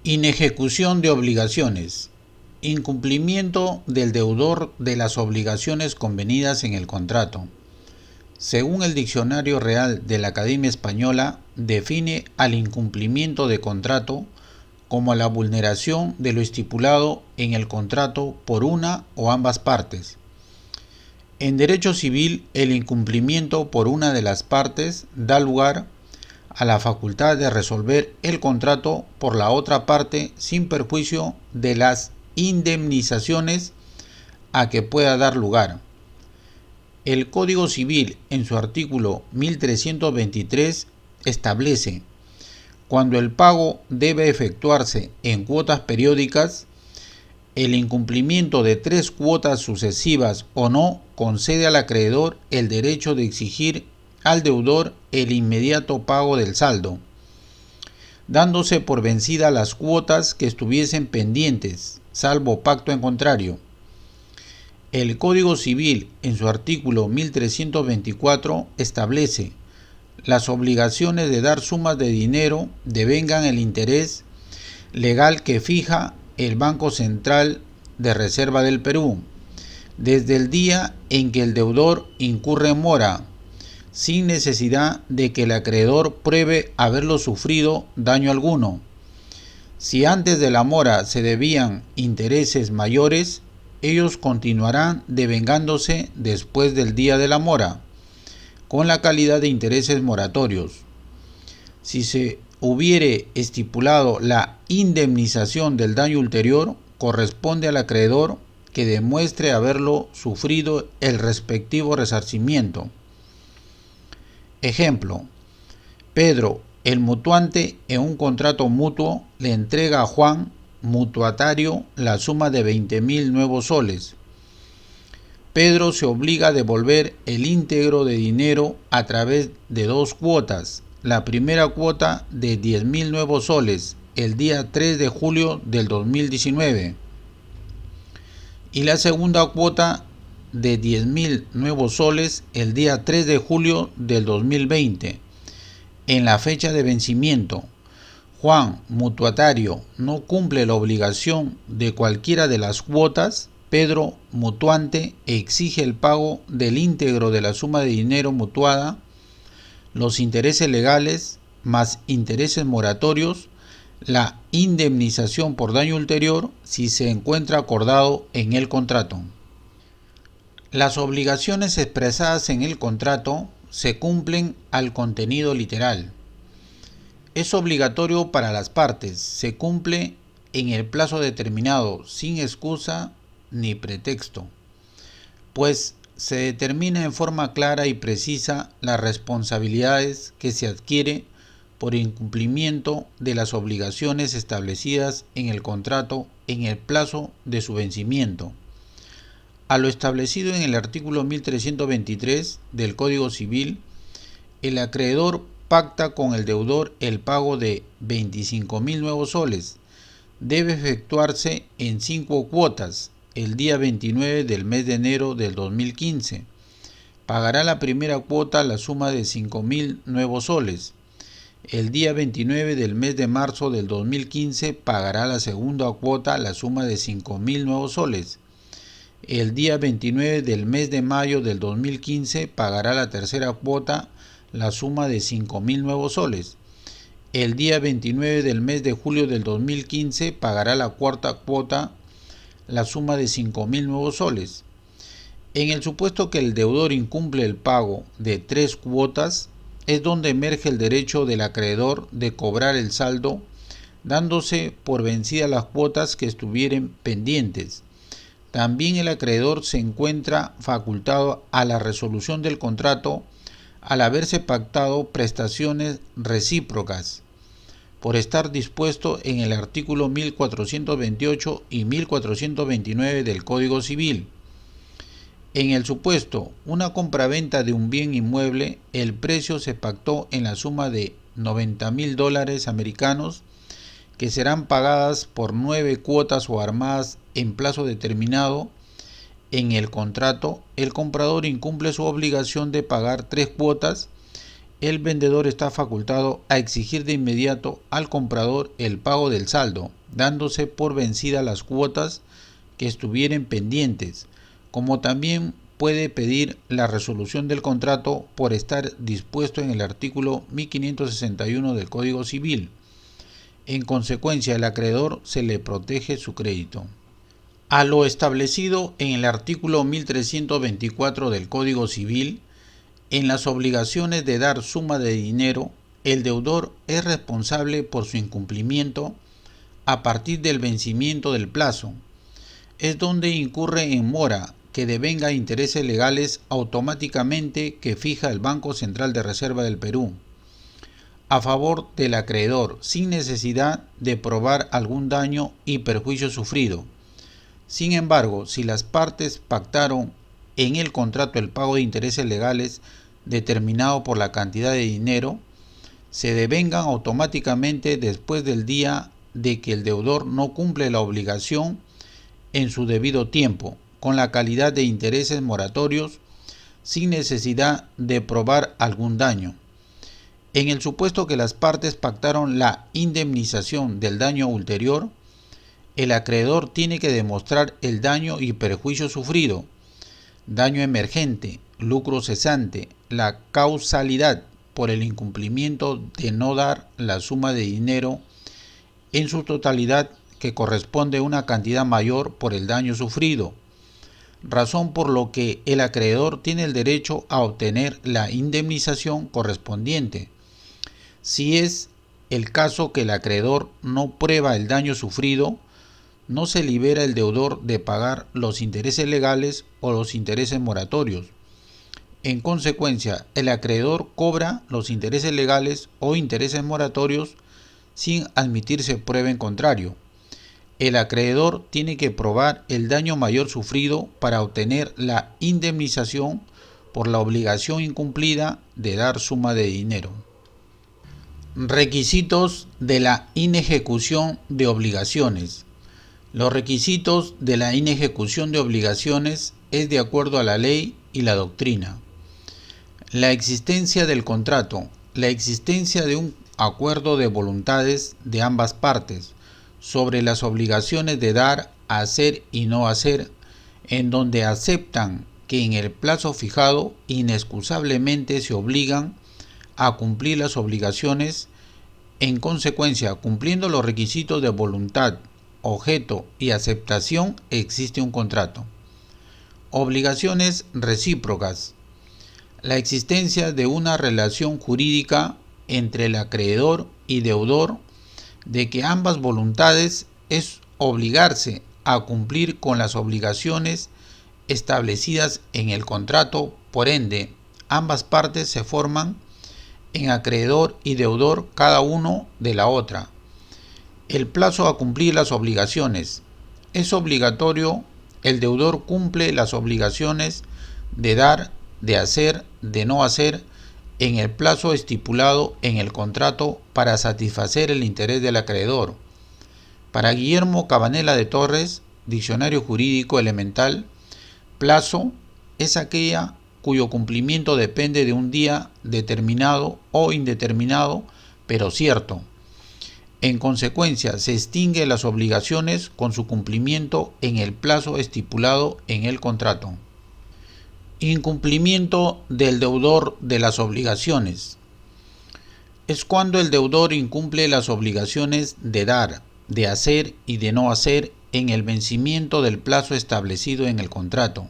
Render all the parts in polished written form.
Inejecución de obligaciones. Incumplimiento del deudor de las obligaciones convenidas en el contrato. Según el Diccionario Real de la Academia Española, define al incumplimiento de contrato como la vulneración de lo estipulado en el contrato por una o ambas partes. En derecho civil, el incumplimiento por una de las partes da lugar a la facultad de resolver el contrato por la otra parte sin perjuicio de las indemnizaciones a que pueda dar lugar. El Código Civil, en su artículo 1323, establece: cuando el pago debe efectuarse en cuotas periódicas, el incumplimiento de 3 cuotas sucesivas o no concede al acreedor el derecho de exigir al deudor el inmediato pago del saldo, dándose por vencida las cuotas que estuviesen pendientes, salvo pacto en contrario. El Código Civil, en su artículo 1324, establece: las obligaciones de dar sumas de dinero devengan el interés legal que fija el Banco Central de Reserva del Perú, desde el día en que el deudor incurre en mora, sin necesidad de que el acreedor pruebe haberlo sufrido daño alguno. Si antes de la mora se debían intereses mayores, ellos continuarán devengándose después del día de la mora, con la calidad de intereses moratorios. Si se hubiere estipulado la indemnización del daño ulterior, corresponde al acreedor que demuestre haberlo sufrido el respectivo resarcimiento. Ejemplo: Pedro, el mutuante, en un contrato mutuo, le entrega a Juan, mutuatario, la suma de 20.000 nuevos soles. Pedro se obliga a devolver el íntegro de dinero a través de 2 cuotas. La primera cuota de 10.000 nuevos soles el día 3 de julio del 2019 y la segunda cuota de 10.000 nuevos soles el día 3 de julio del 2020. En la fecha de vencimiento, Juan, mutuatario, no cumple la obligación de cualquiera de las cuotas. Pedro, mutuante, exige el pago del íntegro de la suma de dinero mutuada, los intereses legales más intereses moratorios, la indemnización por daño ulterior si se encuentra acordado en el contrato. Las obligaciones expresadas en el contrato se cumplen al contenido literal. Es obligatorio para las partes, se cumple en el plazo determinado, sin excusa ni pretexto, pues se determina en forma clara y precisa las responsabilidades que se adquiere por incumplimiento de las obligaciones establecidas en el contrato en el plazo de su vencimiento. A lo establecido en el artículo 1323 del Código Civil, el acreedor pacta con el deudor el pago de 25.000 nuevos soles. Debe efectuarse en 5 cuotas el día 29 del mes de enero del 2015. Pagará la primera cuota la suma de 5.000 nuevos soles. El día 29 del mes de marzo del 2015 pagará la segunda cuota la suma de 5.000 nuevos soles. El día 29 del mes de mayo del 2015 pagará la tercera cuota la suma de 5.000 nuevos soles. El día 29 del mes de julio del 2015 pagará la cuarta cuota la suma de 5.000 nuevos soles. En el supuesto que el deudor incumple el pago de 3 cuotas, es donde emerge el derecho del acreedor de cobrar el saldo, dándose por vencidas las cuotas que estuvieren pendientes. También el acreedor se encuentra facultado a la resolución del contrato al haberse pactado prestaciones recíprocas, por estar dispuesto en el artículo 1428 y 1429 del Código Civil. En el supuesto una compraventa de un bien inmueble, el precio se pactó en la suma de $90.000 americanos, que serán pagadas por 9 cuotas o armadas en plazo determinado. En el contrato, el comprador incumple su obligación de pagar 3 cuotas el vendedor está facultado a exigir de inmediato al comprador el pago del saldo, dándose por vencidas las cuotas que estuvieren pendientes, como también puede pedir la resolución del contrato por estar dispuesto en el artículo 1561 del Código Civil. En consecuencia, al acreedor se le protege su crédito. A lo establecido en el artículo 1324 del Código Civil, en las obligaciones de dar suma de dinero, el deudor es responsable por su incumplimiento a partir del vencimiento del plazo. Es donde incurre en mora que devenga intereses legales automáticamente que fija el Banco Central de Reserva del Perú a favor del acreedor, sin necesidad de probar algún daño y perjuicio sufrido. Sin embargo, si las partes pactaron en el contrato el pago de intereses legales determinado por la cantidad de dinero, se devengan automáticamente después del día de que el deudor no cumple la obligación en su debido tiempo, con la calidad de intereses moratorios, sin necesidad de probar algún daño. En el supuesto que las partes pactaron la indemnización del daño ulterior, el acreedor tiene que demostrar el daño y perjuicio sufrido, daño emergente, lucro cesante, la causalidad por el incumplimiento de no dar la suma de dinero en su totalidad que corresponde a una cantidad mayor por el daño sufrido, razón por lo que el acreedor tiene el derecho a obtener la indemnización correspondiente. Si es el caso que el acreedor no prueba el daño sufrido, no se libera el deudor de pagar los intereses legales o los intereses moratorios. En consecuencia, el acreedor cobra los intereses legales o intereses moratorios sin admitirse prueba en contrario. El acreedor tiene que probar el daño mayor sufrido para obtener la indemnización por la obligación incumplida de dar suma de dinero. Requisitos de la inejecución de obligaciones. Los requisitos de la inejecución de obligaciones es de acuerdo a la ley y la doctrina. La existencia del contrato, la existencia de un acuerdo de voluntades de ambas partes sobre las obligaciones de dar, hacer y no hacer, en donde aceptan que en el plazo fijado inexcusablemente se obligan a cumplir las obligaciones. En consecuencia, cumpliendo los requisitos de voluntad, objeto y aceptación, existe un contrato. Obligaciones recíprocas. La existencia de una relación jurídica entre el acreedor y deudor, de que ambas voluntades es obligarse a cumplir con las obligaciones establecidas en el contrato, por ende, ambas partes se forman en acreedor y deudor cada uno de la otra. El plazo a cumplir las obligaciones. Es obligatorio, el deudor cumple las obligaciones de dar, de hacer, de no hacer, en el plazo estipulado en el contrato para satisfacer el interés del acreedor. Para Guillermo Cabanela de Torres, Diccionario Jurídico Elemental, plazo es aquella cuyo cumplimiento depende de un día determinado o indeterminado, pero cierto. En consecuencia, se extinguen las obligaciones con su cumplimiento en el plazo estipulado en el contrato. Incumplimiento del deudor de las obligaciones. Es cuando el deudor incumple las obligaciones de dar, de hacer y de no hacer en el vencimiento del plazo establecido en el contrato.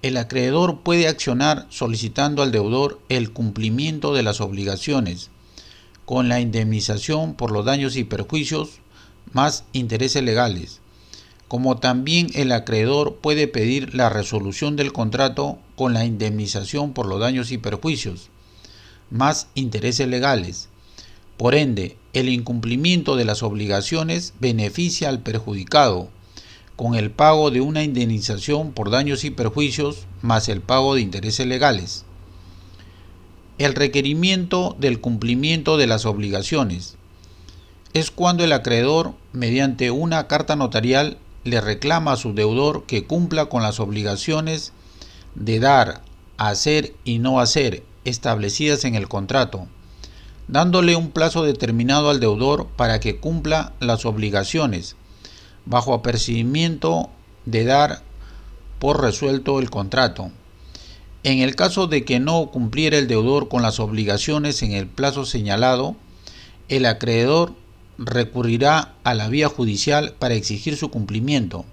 El acreedor puede accionar solicitando al deudor el cumplimiento de las obligaciones, con la indemnización por los daños y perjuicios, más intereses legales, como también el acreedor puede pedir la resolución del contrato con la indemnización por los daños y perjuicios, más intereses legales. Por ende, el incumplimiento de las obligaciones beneficia al perjudicado, con el pago de una indemnización por daños y perjuicios, más el pago de intereses legales. El requerimiento del cumplimiento de las obligaciones. Es cuando el acreedor, mediante una carta notarial, le reclama a su deudor que cumpla con las obligaciones de dar, hacer y no hacer establecidas en el contrato, dándole un plazo determinado al deudor para que cumpla las obligaciones, bajo apercibimiento de dar por resuelto el contrato. En el caso de que no cumpliera el deudor con las obligaciones en el plazo señalado, el acreedor recurrirá a la vía judicial para exigir su cumplimiento.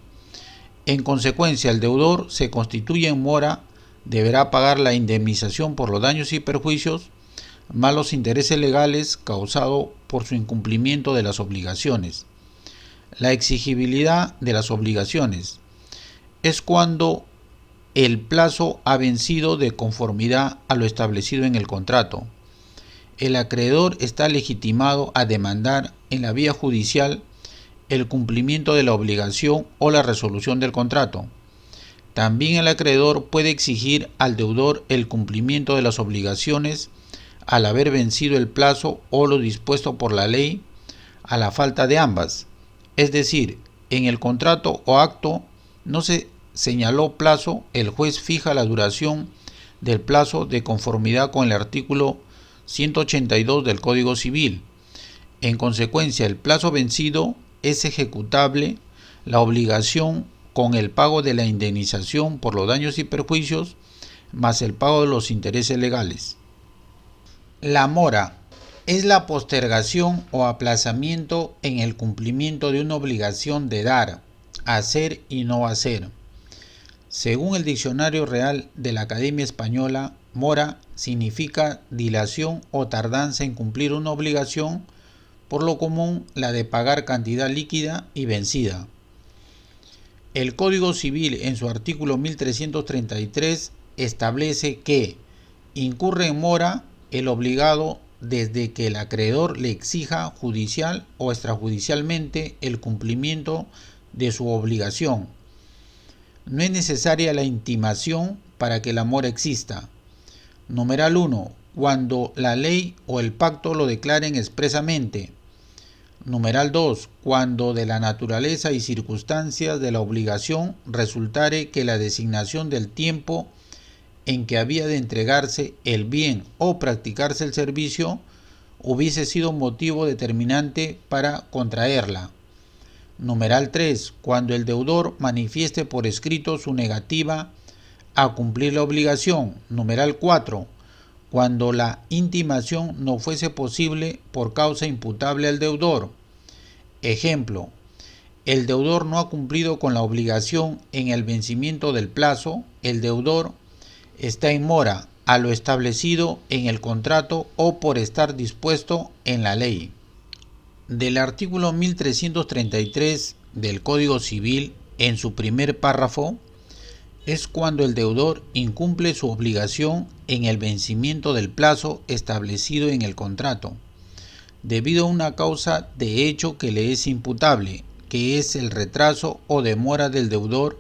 En consecuencia, el deudor se constituye en mora, deberá pagar la indemnización por los daños y perjuicios, más los intereses legales causados por su incumplimiento de las obligaciones. La exigibilidad de las obligaciones es cuando el plazo ha vencido de conformidad a lo establecido en el contrato. El acreedor está legitimado a demandar en la vía judicial el cumplimiento de la obligación o la resolución del contrato. También el acreedor puede exigir al deudor el cumplimiento de las obligaciones al haber vencido el plazo o lo dispuesto por la ley a la falta de ambas. Es decir, en el contrato o acto no se señaló plazo, el juez fija la duración del plazo de conformidad con el artículo 182 del Código Civil. En consecuencia, el plazo vencido es ejecutable la obligación con el pago de la indemnización por los daños y perjuicios, más el pago de los intereses legales. La mora es la postergación o aplazamiento en el cumplimiento de una obligación de dar, hacer y no hacer. Según el Diccionario Real de la Academia Española, mora significa dilación o tardanza en cumplir una obligación, por lo común la de pagar cantidad líquida y vencida. El Código Civil, en su artículo 1333, establece que incurre en mora el obligado desde que el acreedor le exija judicial o extrajudicialmente el cumplimiento de su obligación. No es necesaria la intimación para que la mora exista. Numeral 1. Cuando la ley o el pacto lo declaren expresamente. Numeral 2. Cuando de la naturaleza y circunstancias de la obligación resultare que la designación del tiempo en que había de entregarse el bien o practicarse el servicio hubiese sido motivo determinante para contraerla. Numeral 3. Cuando el deudor manifieste por escrito su negativa a cumplir la obligación. Numeral 4. Cuando la intimación no fuese posible por causa imputable al deudor. Ejemplo: el deudor no ha cumplido con la obligación en el vencimiento del plazo, el deudor está en mora a lo establecido en el contrato o por estar dispuesto en la ley. Del artículo 1333 del Código Civil, en su primer párrafo, es cuando el deudor incumple su obligación en el vencimiento del plazo establecido en el contrato, debido a una causa de hecho que le es imputable, que es el retraso o demora del deudor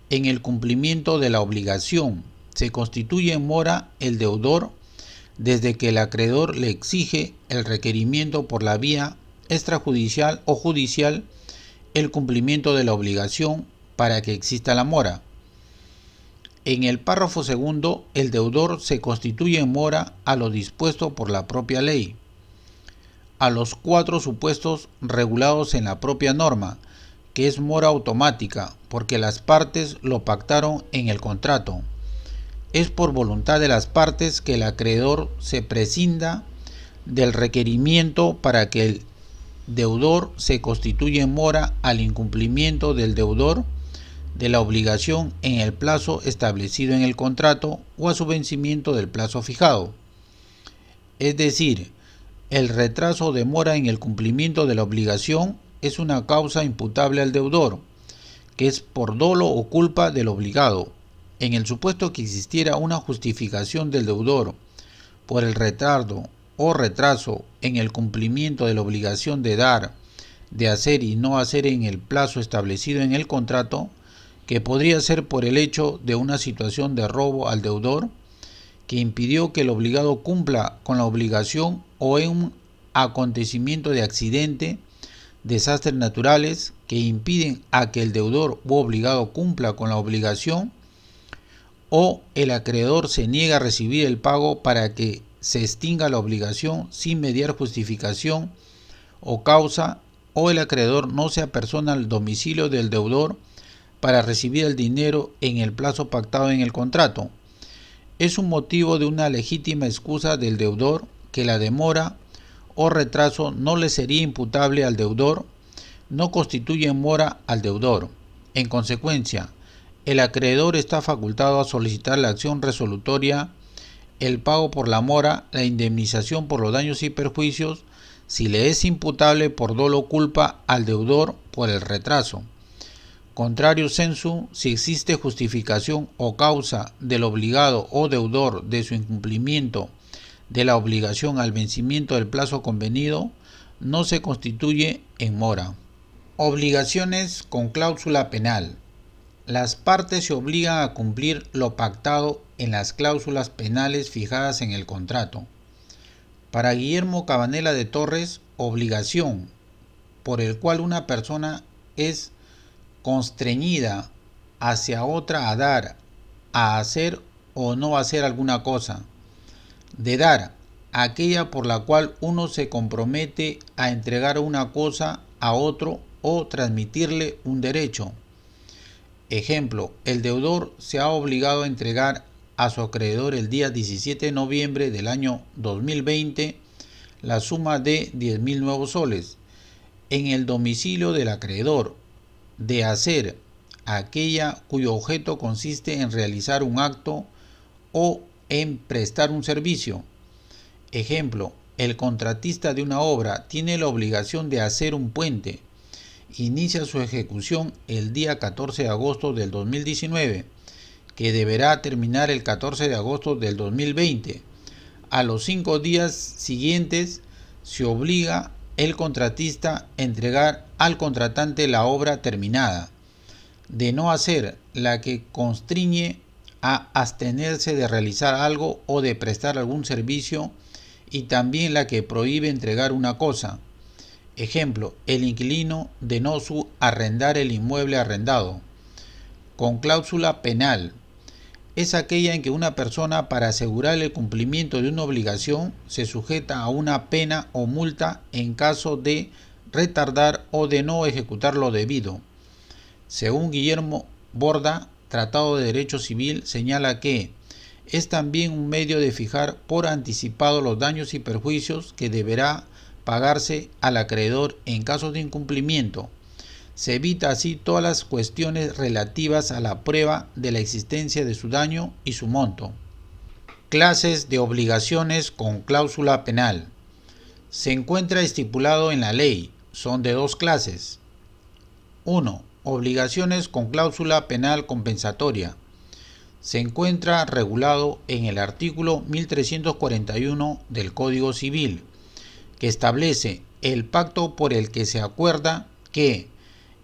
en el cumplimiento de la obligación. Se constituye en mora el deudor desde que el acreedor le exige el requerimiento por la vía extrajudicial o judicial el cumplimiento de la obligación para que exista la mora. En el párrafo segundo, el deudor se constituye en mora a lo dispuesto por la propia ley, a los 4 supuestos regulados en la propia norma, que es mora automática, porque las partes lo pactaron en el contrato. Es por voluntad de las partes que el acreedor se prescinda del requerimiento para que el deudor se constituya en mora al incumplimiento del deudor de la obligación en el plazo establecido en el contrato o a su vencimiento del plazo fijado. Es decir, el retraso o demora en el cumplimiento de la obligación es una causa imputable al deudor, que es por dolo o culpa del obligado. En el supuesto que existiera una justificación del deudor por el retardo o retraso en el cumplimiento de la obligación de dar, de hacer y no hacer en el plazo establecido en el contrato, que podría ser por el hecho de una situación de robo al deudor que impidió que el obligado cumpla con la obligación, o en un acontecimiento de accidente, desastres naturales que impiden a que el deudor u obligado cumpla con la obligación, o el acreedor se niega a recibir el pago para que se extinga la obligación sin mediar justificación o causa, o el acreedor no se apersona al domicilio del deudor para recibir el dinero en el plazo pactado en el contrato. Es un motivo de una legítima excusa del deudor que la demora o retraso no le sería imputable al deudor, no constituye mora al deudor. En consecuencia, el acreedor está facultado a solicitar la acción resolutoria, el pago por la mora, la indemnización por los daños y perjuicios, si le es imputable por dolo o culpa al deudor por el retraso. Contrario sensu, si existe justificación o causa del obligado o deudor de su incumplimiento de la obligación al vencimiento del plazo convenido, no se constituye en mora. Obligaciones con cláusula penal. Las partes se obligan a cumplir lo pactado en las cláusulas penales fijadas en el contrato. Para Guillermo Cabanela de Torres, obligación por el cual una persona es constreñida hacia otra a dar, a hacer o no hacer alguna cosa. De dar, aquella por la cual uno se compromete a entregar una cosa a otro o transmitirle un derecho. Ejemplo, el deudor se ha obligado a entregar a su acreedor el día 17 de noviembre del año 2020 la suma de 10.000 nuevos soles en el domicilio del acreedor, de hacer aquella cuyo objeto consiste en realizar un acto o en prestar un servicio. Ejemplo, el contratista de una obra tiene la obligación de hacer un puente. Inicia su ejecución el día 14 de agosto del 2019, que deberá terminar el 14 de agosto del 2020. A los 5 días siguientes se obliga el contratista a entregar al contratante la obra terminada. De no hacer, la que constriñe a abstenerse de realizar algo o de prestar algún servicio, y también la que prohíbe entregar una cosa. Ejemplo, el inquilino de no arrendar el inmueble arrendado. Con cláusula penal. Es aquella en que una persona, para asegurar el cumplimiento de una obligación, se sujeta a una pena o multa en caso de retardar o de no ejecutar lo debido. Según Guillermo Borda, Tratado de Derecho Civil, señala que es también un medio de fijar por anticipado los daños y perjuicios que deberá pagarse al acreedor en caso de incumplimiento. Se evita así todas las cuestiones relativas a la prueba de la existencia de su daño y su monto. Clases de obligaciones con cláusula penal. Se encuentra estipulado en la ley. Son de dos clases. 1. Obligaciones con cláusula penal compensatoria. Se encuentra regulado en el artículo 1341 del Código Civil, que establece el pacto por el que se acuerda que,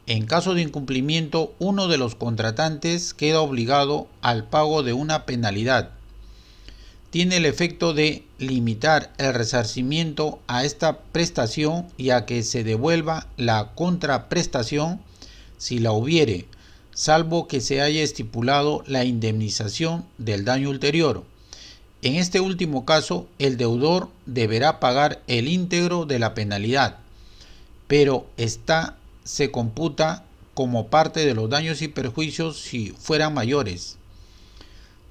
en caso de incumplimiento, uno de los contratantes queda obligado al pago de una penalidad. Tiene el efecto de limitar el resarcimiento a esta prestación y a que se devuelva la contraprestación si la hubiere, salvo que se haya estipulado la indemnización del daño ulterior. En este último caso, el deudor deberá pagar el íntegro de la penalidad, pero esta se computa como parte de los daños y perjuicios si fueran mayores.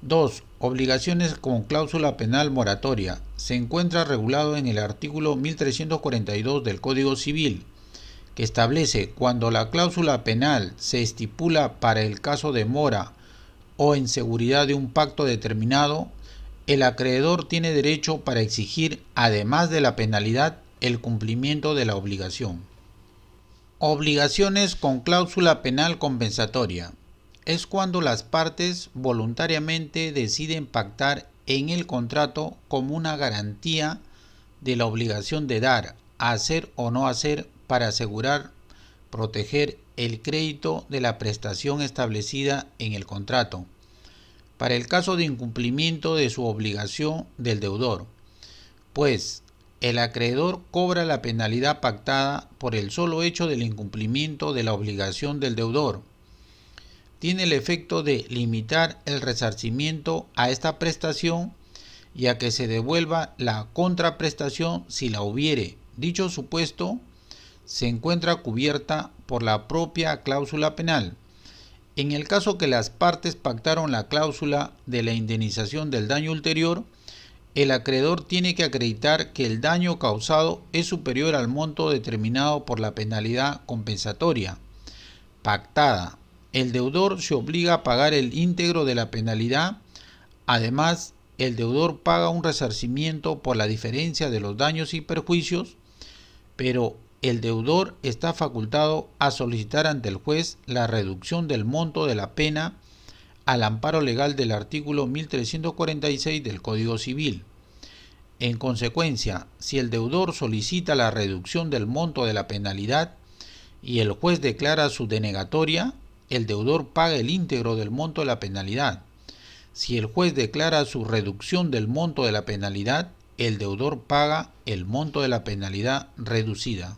2. Obligaciones con cláusula penal moratoria. Se encuentra regulado en el artículo 1342 del Código Civil, que establece cuando la cláusula penal se estipula para el caso de mora o inseguridad de un pacto determinado, el acreedor tiene derecho para exigir, además de la penalidad, el cumplimiento de la obligación. Obligaciones con cláusula penal compensatoria. Es cuando las partes voluntariamente deciden pactar en el contrato como una garantía de la obligación de dar, hacer o no hacer para asegurar, proteger el crédito de la prestación establecida en el contrato, para el caso de incumplimiento de su obligación del deudor, pues el acreedor cobra la penalidad pactada por el solo hecho del incumplimiento de la obligación del deudor. tiene el efecto de limitar el resarcimiento a esta prestación y a que se devuelva la contraprestación si la hubiere. Dicho supuesto se encuentra cubierta por la propia cláusula penal. En el caso que las partes pactaron la cláusula de la indemnización del daño ulterior, el acreedor tiene que acreditar que el daño causado es superior al monto determinado por la penalidad compensatoria pactada. El deudor se obliga a pagar el íntegro de la penalidad. Además, el deudor paga un resarcimiento por la diferencia de los daños y perjuicios, pero el deudor está facultado a solicitar ante el juez la reducción del monto de la pena al amparo legal del artículo 1346 del Código Civil. En consecuencia, si el deudor solicita la reducción del monto de la penalidad y el juez declara su denegatoria, el deudor paga el íntegro del monto de la penalidad. Si el juez declara su reducción del monto de la penalidad, el deudor paga el monto de la penalidad reducida.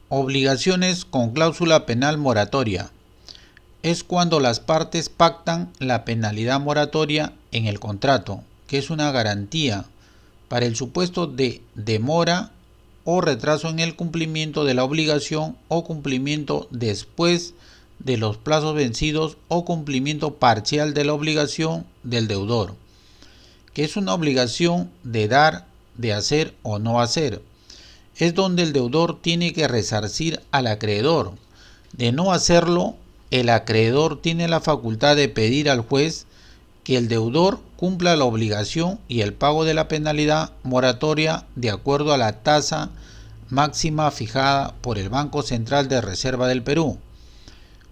Obligaciones con cláusula penal moratoria. Es cuando las partes pactan la penalidad moratoria en el contrato, que es una garantía para el supuesto de demora o retraso en el cumplimiento de la obligación o cumplimiento después de los plazos vencidos o cumplimiento parcial de la obligación del deudor, que es una obligación de dar, de hacer o no hacer. Es donde el deudor tiene que resarcir al acreedor. De no hacerlo, el acreedor tiene la facultad de pedir al juez que el deudor cumpla la obligación y el pago de la penalidad moratoria de acuerdo a la tasa máxima fijada por el Banco Central de Reserva del Perú.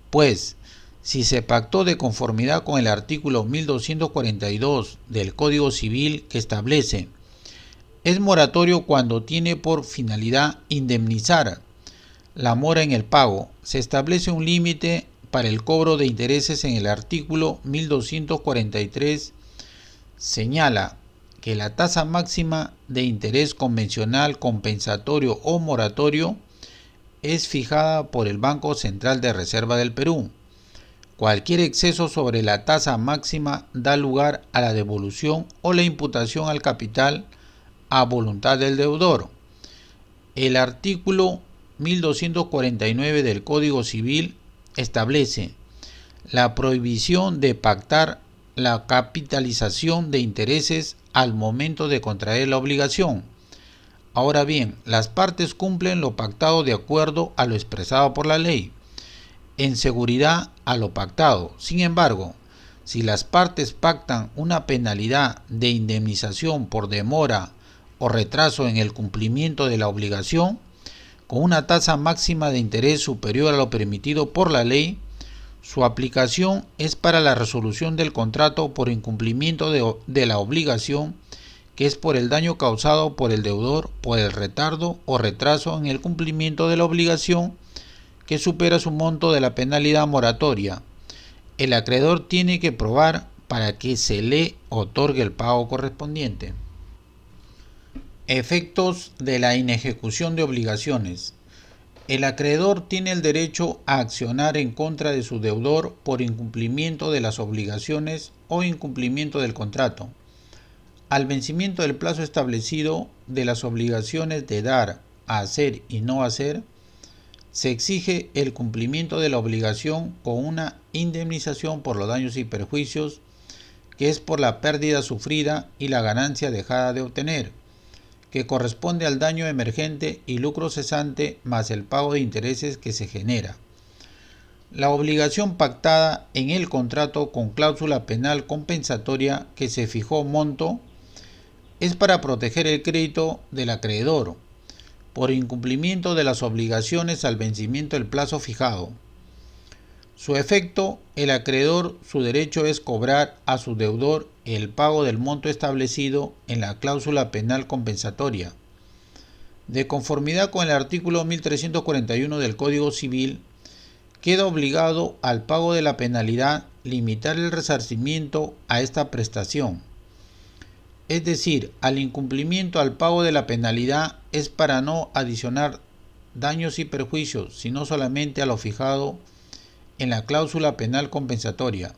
Pues, si se pactó de conformidad con el artículo 1242 del Código Civil, que establece: es moratorio cuando tiene por finalidad indemnizar la mora en el pago, se establece un límite para el cobro de intereses en el artículo 1243, señala que la tasa máxima de interés convencional, compensatorio o moratorio es fijada por el Banco Central de Reserva del Perú. Cualquier exceso sobre la tasa máxima da lugar a la devolución o la imputación al capital a voluntad del deudor. El artículo 1249 del Código Civil establece la prohibición de pactar la capitalización de intereses al momento de contraer la obligación. Ahora bien, las partes cumplen lo pactado de acuerdo a lo expresado por la ley, en seguridad a lo pactado. Sin embargo, si las partes pactan una penalidad de indemnización por demora o retraso en el cumplimiento de la obligación, con una tasa máxima de interés superior a lo permitido por la ley, su aplicación es para la resolución del contrato por incumplimiento de la obligación, que es por el daño causado por el deudor por el retardo o retraso en el cumplimiento de la obligación que supera su monto de la penalidad moratoria. El acreedor tiene que probar para que se le otorgue el pago correspondiente. Efectos de la inejecución de obligaciones. El acreedor tiene el derecho a accionar en contra de su deudor por incumplimiento de las obligaciones o incumplimiento del contrato. Al vencimiento del plazo establecido de las obligaciones de dar, hacer y no hacer, se exige el cumplimiento de la obligación con una indemnización por los daños y perjuicios, que es por la pérdida sufrida y la ganancia dejada de obtener, que corresponde al daño emergente y lucro cesante más el pago de intereses que se genera. La obligación pactada en el contrato con cláusula penal compensatoria que se fijó monto es para proteger el crédito del acreedor por incumplimiento de las obligaciones al vencimiento del plazo fijado. Su efecto, el acreedor, su derecho es cobrar a su deudor el pago del monto establecido en la cláusula penal compensatoria. De conformidad con el artículo 1341 del Código Civil, queda obligado al pago de la penalidad limitar el resarcimiento a esta prestación. Es decir, al incumplimiento al pago de la penalidad es para no adicionar daños y perjuicios, sino solamente a lo fijado en la cláusula penal compensatoria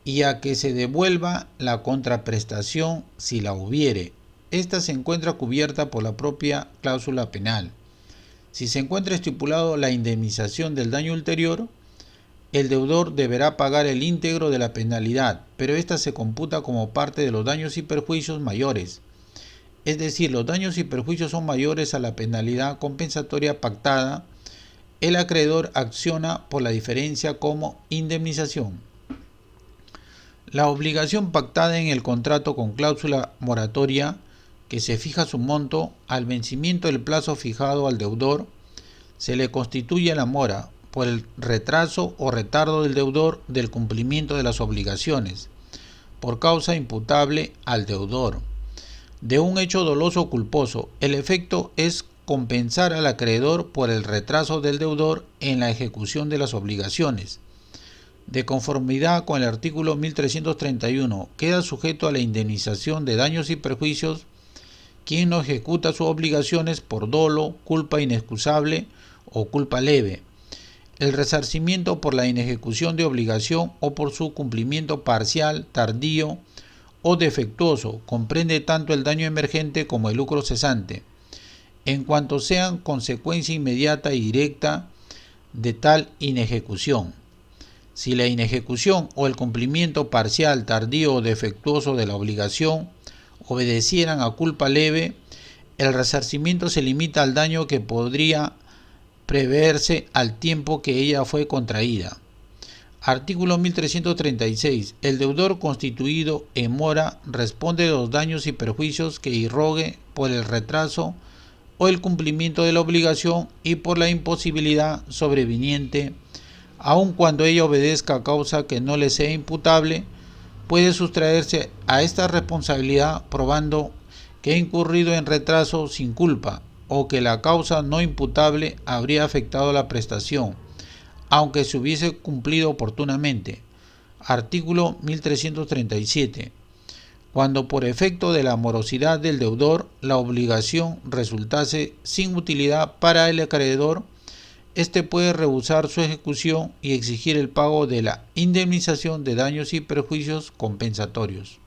y a que se devuelva la contraprestación si la hubiere. Esta se encuentra cubierta por la propia cláusula penal. Si se encuentra estipulado la indemnización del daño ulterior, el deudor deberá pagar el íntegro de la penalidad, pero ésta se computa como parte de los daños y perjuicios mayores. Es decir, los daños y perjuicios son mayores a la penalidad compensatoria pactada. El acreedor acciona por la diferencia como indemnización. La obligación pactada en el contrato con cláusula moratoria, que se fija su monto al vencimiento del plazo fijado al deudor, se le constituye la mora por el retraso o retardo del deudor del cumplimiento de las obligaciones, por causa imputable al deudor, de un hecho doloso o culposo. El efecto es compensar al acreedor por el retraso del deudor en la ejecución de las obligaciones. De conformidad con el artículo 1331, queda sujeto a la indemnización de daños y perjuicios quien no ejecuta sus obligaciones por dolo, culpa inexcusable o culpa leve. El resarcimiento por la inejecución de obligación o por su cumplimiento parcial, tardío o defectuoso comprende tanto el daño emergente como el lucro cesante, en cuanto sean consecuencia inmediata y directa de tal inejecución. Si la inejecución o el cumplimiento parcial, tardío o defectuoso de la obligación obedecieran a culpa leve, el resarcimiento se limita al daño que podría preverse al tiempo que ella fue contraída. Artículo 1336. El deudor constituido en mora responde de los daños y perjuicios que irrogue por el retraso o el cumplimiento de la obligación y por la imposibilidad sobreviniente, aun cuando ella obedezca a causa que no le sea imputable. Puede sustraerse a esta responsabilidad probando que ha incurrido en retraso sin culpa o que la causa no imputable habría afectado la prestación, aunque se hubiese cumplido oportunamente. Artículo 1337. Cuando por efecto de la morosidad del deudor la obligación resultase sin utilidad para el acreedor, éste puede rehusar su ejecución y exigir el pago de la indemnización de daños y perjuicios compensatorios.